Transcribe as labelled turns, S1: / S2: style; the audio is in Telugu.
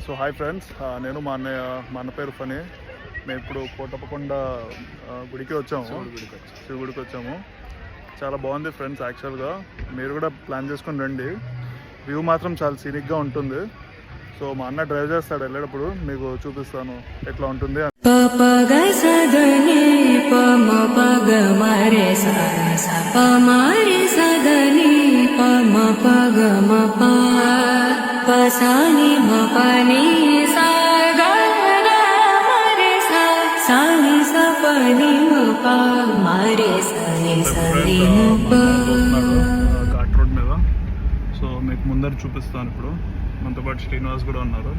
S1: సో హాయ్ ఫ్రెండ్స్, నేను మా అన్న పేరు ఫనీ. మేము ఇప్పుడు కోటప్పకొండ గుడికి వచ్చాము, శివ గుడికి వచ్చాము. చాలా బాగుంది ఫ్రెండ్స్. యాక్చువల్గా మీరు కూడా ప్లాన్ చేసుకుని రండి. వ్యూ మాత్రం చాలా సీనిక్గా ఉంటుంది. సో మా అన్న డ్రైవ్ చేస్తాడు, వెళ్ళేటప్పుడు మీకు చూపిస్తాను ఎట్లా ఉంటుంది. ఘాట్ రోడ్ మీద. సో మీకు ముందర చూపిస్తాను. ఇప్పుడు మనతో పాటు శ్రీనివాస్ కూడా ఉన్నారు.